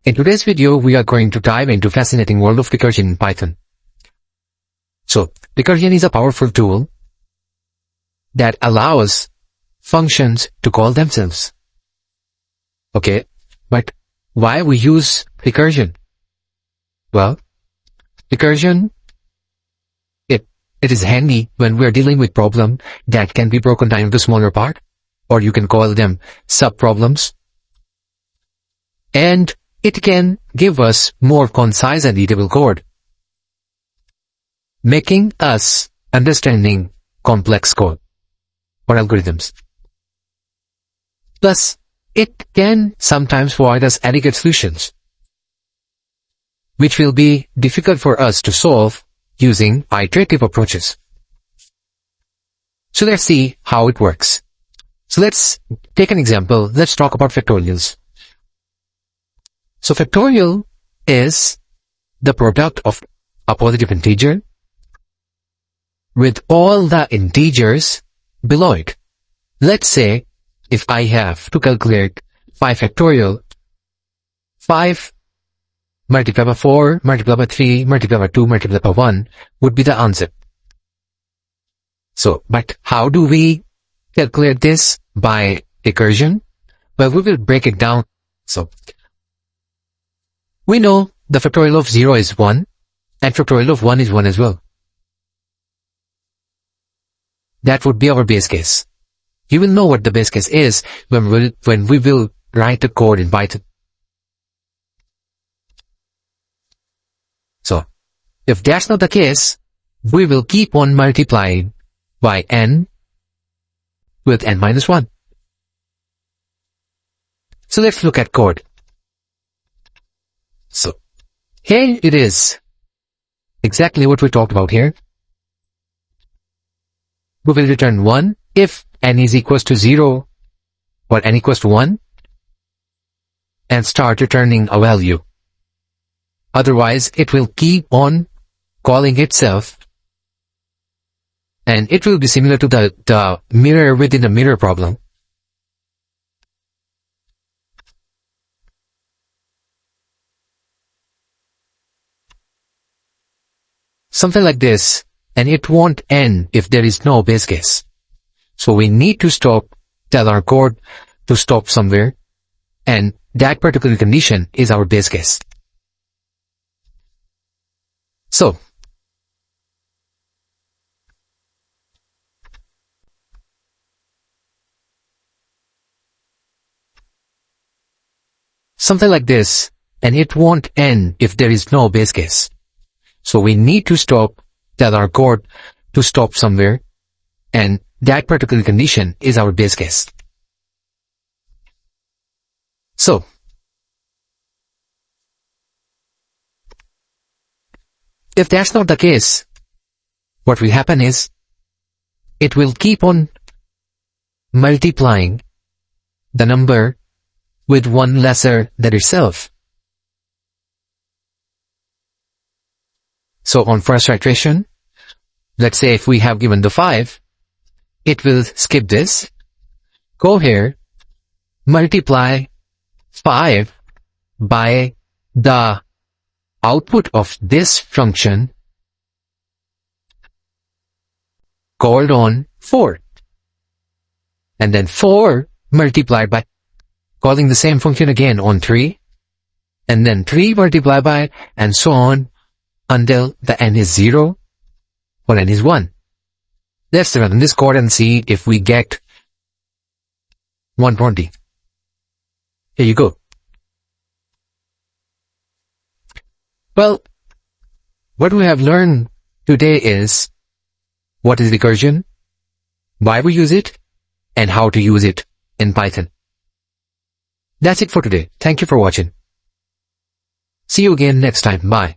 In today's video, we are going to dive into fascinating world of recursion in Python. So, recursion is a powerful tool that allows functions to call themselves. Okay, but why we use recursion? Well, recursion, it is handy when we are dealing with problem that can be broken down into smaller part, or you can call them sub-problems. And it can give us more concise and readable code, making us understanding complex code or algorithms. Plus, it can sometimes provide us adequate solutions, which will be difficult for us to solve using iterative approaches. So let's see how it works. So let's take an example. Let's talk about factorials. So factorial is the product of a positive integer with all the integers below it. Let's say if I have to calculate 5 factorial, 5 multiplied by 4, multiplied by 3, multiplied by 2, multiplied by 1 would be the answer. So, but how do we calculate this by recursion? Well, we will break it down. So, we know the factorial of 0 is 1, and factorial of 1 is 1 as well. That would be our base case. You will know what the base case is when we will write the code in Python. So, if that's not the case, we will keep on multiplying by n with n minus 1. So let's look at code. So, here it is. Exactly what we talked about here. We will return 1 if n is equals to 0 or n equals to 1 and start returning a value. Otherwise, it will keep on calling itself, and it will be similar to the mirror within a mirror problem. Something like this, and it won't end if there is no base case. So we need to tell our code to stop somewhere, and that particular condition is our base case. So, something like this, and it won't end if there is no base case. So we need to tell our code to stop somewhere, and that particular condition is our base case. So, if that's not the case, what will happen is, it will keep on multiplying the number with one lesser than itself. So on first iteration, let's say if we have given the 5, it will skip this, go here, multiply 5 by the output of this function called on 4, and then 4 multiplied by calling the same function again on 3, and then 3 multiplied by, and so on until the n is 0 or n is 1. Let's run this code and see if we get 120. Here you go. Well, what we have learned today is what is recursion, why we use it, and how to use it in Python. That's it for today. Thank you for watching. See you again next time. Bye.